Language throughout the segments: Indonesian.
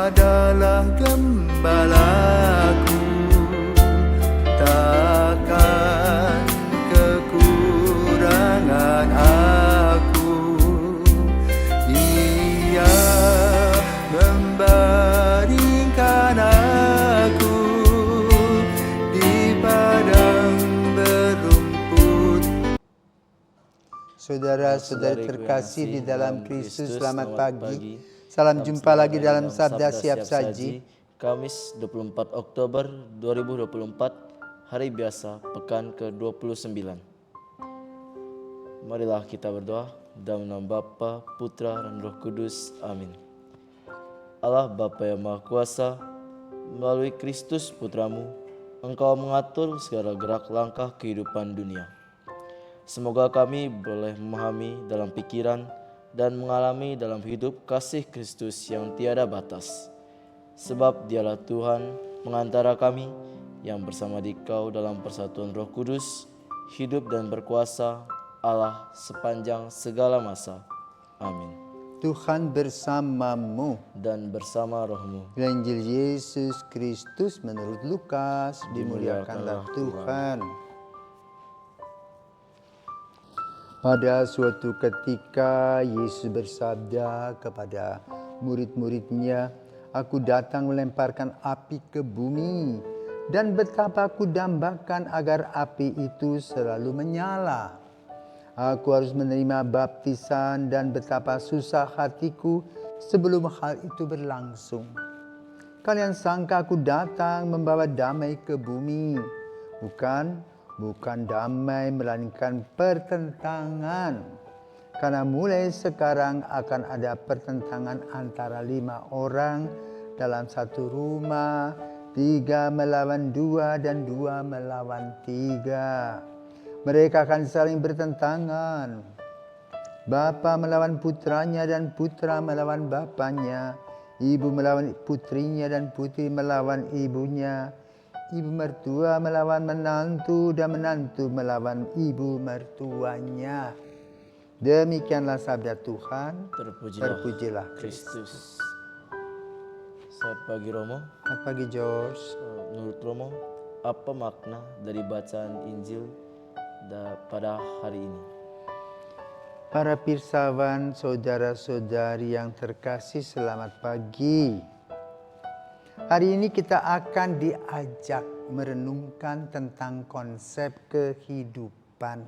adalah gembalaku, takkan kekurangan aku. Dia membaringkan aku di padang berumput. Saudara-saudari terkasih di dalam Kristus, selamat pagi. Salam jumpa lagi dalam Sabda Siap Saji. Kamis 24 Oktober 2024, hari biasa, pekan ke-29. Marilah kita berdoa dalam nama Bapa, Putra, dan Roh Kudus. Amin. Allah Bapa yang Maha Kuasa, melalui Kristus Putramu, Engkau mengatur segala gerak langkah kehidupan dunia. Semoga kami boleh memahami dalam pikiran dan mengalami dalam hidup kasih Kristus yang tiada batas. Sebab Dialah Tuhan mengantara kami yang bersama Dikau dalam persatuan Roh Kudus, hidup dan berkuasa Allah sepanjang segala masa. Amin. Tuhan bersamamu Dan bersama rohmu. Injil Yesus Kristus menurut Lukas. Dimuliakanlah Tuhan. Pada suatu ketika Yesus bersabda kepada murid-muridnya, "Aku datang melemparkan api ke bumi, dan betapa aku dambakan agar api itu selalu menyala. Aku harus menerima baptisan dan betapa susah hatiku sebelum hal itu berlangsung. Kalian sangka aku datang membawa damai ke bumi. Bukan damai, melainkan pertentangan. Karena mulai sekarang akan ada pertentangan antara 5 orang dalam satu rumah, 3 melawan 2 dan 2 melawan 3. Mereka akan saling bertentangan. Bapa melawan putranya dan putra melawan bapanya. Ibu melawan putrinya dan putri melawan ibunya. Ibu mertua melawan menantu dan menantu melawan ibu mertuanya." Demikianlah sabda Tuhan. Terpujilah Kristus. Selamat pagi Romo. Selamat pagi George. Menurut Romo, apa makna dari bacaan Injil pada hari ini? Para pirsawan, saudara-saudari yang terkasih, selamat pagi. Hari ini kita akan diajak merenungkan tentang konsep kehidupan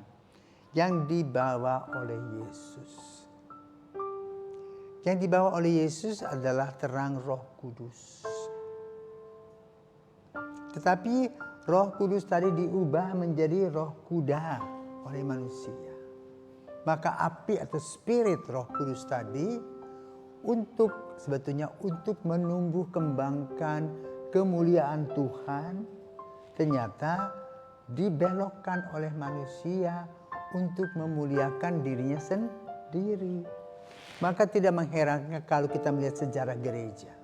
yang dibawa oleh Yesus. Yang dibawa oleh Yesus adalah terang Roh Kudus. Tetapi Roh Kudus tadi diubah menjadi roh kuda oleh manusia. Maka api atau spirit Roh Kudus tadi sebetulnya untuk menumbuh kembangkan kemuliaan Tuhan, ternyata dibelokkan oleh manusia untuk memuliakan dirinya sendiri. Maka tidak mengherankan kalau kita melihat sejarah gereja.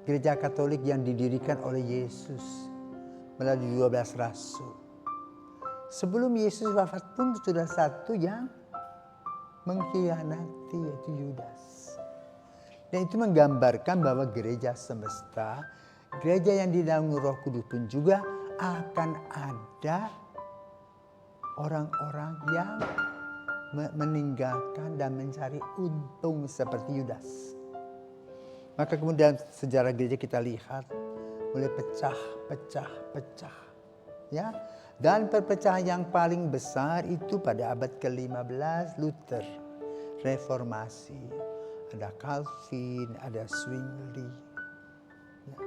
Gereja Katolik yang didirikan oleh Yesus melalui 12 rasul. Sebelum Yesus wafat pun sudah satu yang mengkhianati, yaitu Yudas. Dan itu menggambarkan bahwa gereja semesta, gereja yang dinaungi Roh Kudus pun juga akan ada orang-orang yang meninggalkan dan mencari untung seperti Yudas. Maka kemudian sejarah gereja kita lihat mulai pecah. Ya. Dan perpecahan yang paling besar itu pada abad ke-15 Luther, Reformasi. Ada Calvin, ada Zwingli. Ya.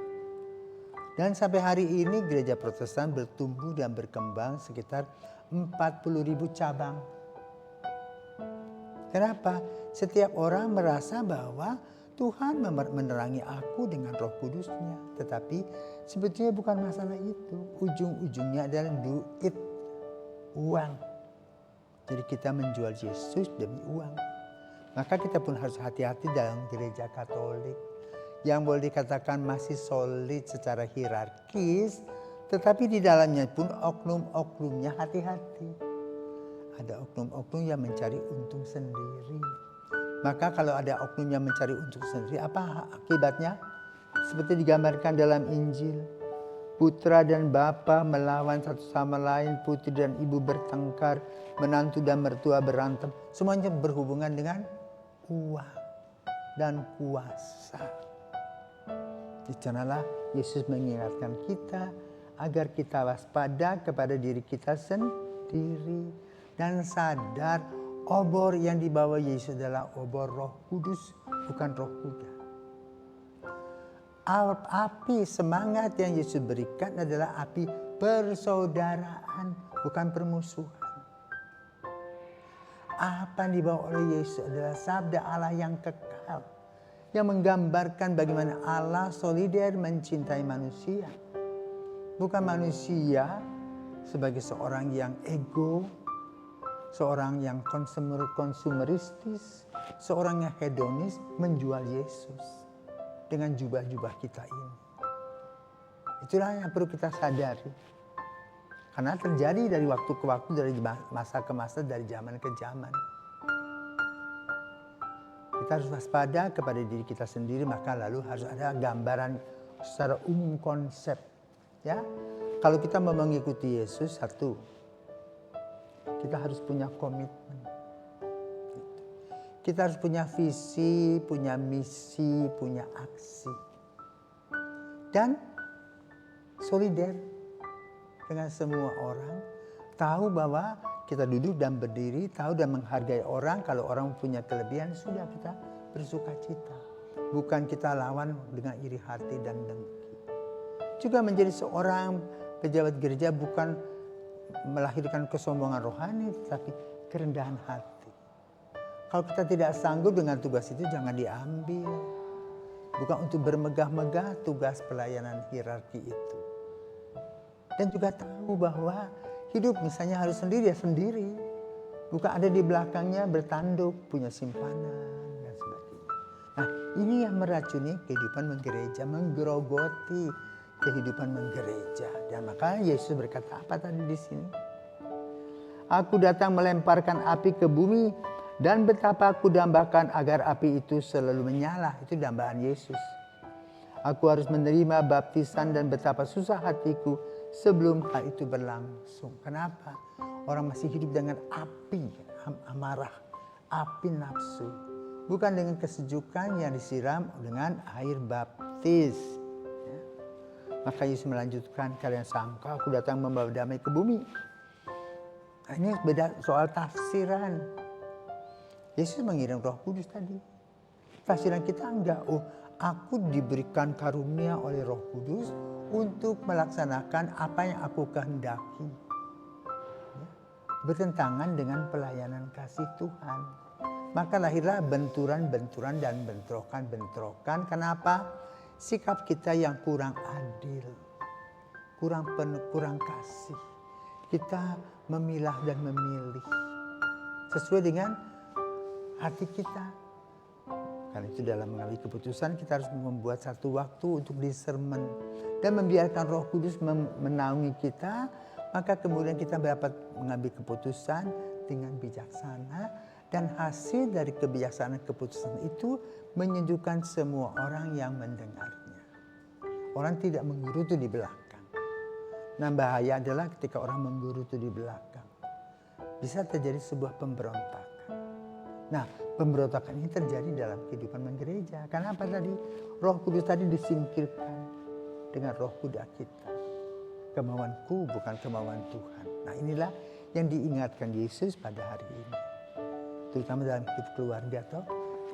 Dan sampai hari ini gereja Protestan bertumbuh dan berkembang sekitar 40.000 cabang. Kenapa? Setiap orang merasa bahwa Tuhan menerangi aku dengan Roh Kudusnya. Tetapi sebetulnya bukan masalah itu. Ujung-ujungnya adalah duit, uang. Jadi kita menjual Yesus demi uang. Maka kita pun harus hati-hati dalam gereja Katolik. Yang boleh dikatakan masih solid secara hierarkis. Tetapi di dalamnya pun oknum-oknumnya hati-hati. Ada oknum-oknum yang mencari untung sendiri. Maka kalau ada oknum yang mencari untuk sendiri, apa akibatnya? Seperti digambarkan dalam Injil. Putra dan bapa melawan satu sama lain, putri dan ibu bertengkar, menantu dan mertua berantem. Semuanya berhubungan dengan uang dan kuasa. Di sanalah Yesus mengingatkan kita agar kita waspada kepada diri kita sendiri dan sadar obor yang dibawa Yesus adalah obor Roh Kudus, bukan roh kuda. Api semangat yang Yesus berikan adalah api persaudaraan, bukan permusuhan. Apa yang dibawa oleh Yesus adalah sabda Allah yang kekal, yang menggambarkan bagaimana Allah solider mencintai manusia. Bukan manusia sebagai seorang yang ego, seorang yang konsumeristis, seorang yang hedonis menjual Yesus dengan jubah-jubah kita ini. Itulah yang perlu kita sadari. Karena terjadi dari waktu ke waktu, dari masa ke masa, dari zaman ke zaman. Kita harus waspada kepada diri kita sendiri, maka lalu harus ada gambaran secara umum konsep. Ya, kalau kita mau mengikuti Yesus, satu, kita harus punya komitmen. Kita harus punya visi, punya misi, punya aksi. Dan solider dengan semua orang. Tahu bahwa kita duduk dan berdiri, tahu dan menghargai orang. Kalau orang punya kelebihan, sudah kita bersuka cita. Bukan kita lawan dengan iri hati dan dengki. Juga menjadi seorang pejabat gereja bukan melahirkan kesombongan rohani, tetapi kerendahan hati. Kalau kita tidak sanggup dengan tugas itu, jangan diambil. Bukan untuk bermegah-megah tugas pelayanan hierarki itu. Dan juga tahu bahwa hidup misalnya harus sendiri ya sendiri. Bukan ada di belakangnya bertanduk, punya simpanan dan sebagainya. Nah, ini yang meracuni kehidupan menggereja, menggerogoti kehidupan menggereja. Dan maka Yesus berkata apa tadi di sini? Aku datang melemparkan api ke bumi, dan betapa aku dambakan agar api itu selalu menyala. Itu dambaan Yesus. Aku harus menerima baptisan dan betapa susah hatiku sebelum hal itu berlangsung. Kenapa? Orang masih hidup dengan api amarah, api nafsu. Bukan dengan kesejukan yang disiram dengan air baptis. Ya. Maka Yesus melanjutkan, kalian sangka aku datang membawa damai ke bumi. Nah, ini beda soal tafsiran. Yesus mengirim Roh Kudus tadi. Tafsiran kita enggak. Oh, aku diberikan karunia oleh Roh Kudus untuk melaksanakan apa yang aku kehendaki. Ya. Bertentangan dengan pelayanan kasih Tuhan. Maka lahirlah benturan-benturan dan bentrokan-bentrokan. Kenapa? Sikap kita yang kurang adil. Kurang kasih. Kita memilah dan memilih. Sesuai dengan hati kita. Karena itu dalam mengambil keputusan kita harus membuat satu waktu untuk discernment dan membiarkan Roh Kudus menaungi kita, maka kemudian kita dapat mengambil keputusan dengan bijaksana dan hasil dari kebijaksanaan keputusan itu menyejukkan semua orang yang mendengarnya. Orang tidak menggerutu di belakang. Nah, bahaya adalah ketika orang menggerutu di belakang. Bisa terjadi sebuah pemberontakan. Nah, pemberontakan ini terjadi dalam kehidupan menggereja. Karena apa tadi? Roh Kudus tadi disingkirkan dengan roh kuda kita. Kemauanku bukan kemauan Tuhan. Nah, inilah yang diingatkan Yesus pada hari ini. Terutama dalam hidup keluarga.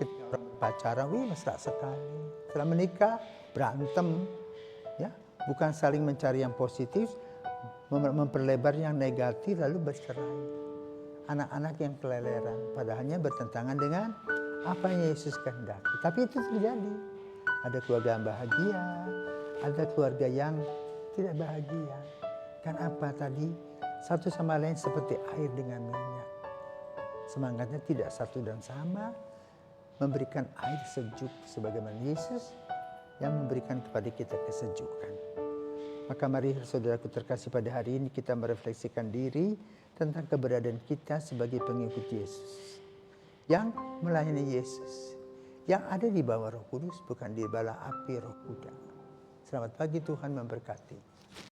Ketika orang pacaran, mesra sekali. Setelah menikah, berantem. Ya, bukan saling mencari yang positif, memperlebar yang negatif, lalu bercerai. Anak-anak yang keleleran, padahalnya bertentangan dengan apa yang Yesus kehendaki. Tapi itu terjadi. Ada keluarga yang bahagia, ada keluarga yang tidak bahagia. Kan apa tadi? Satu sama lain seperti air dengan minyak. Semangatnya tidak satu dan sama, memberikan air sejuk sebagaimana Yesus yang memberikan kepada kita kesejukan. Maka mari saudaraku terkasih, pada hari ini kita merefleksikan diri tentang keberadaan kita sebagai pengikut Yesus. yang melayani Yesus, yang ada di bawah Roh Kudus, bukan di bala api Roh Kuda. Selamat pagi, Tuhan memberkati.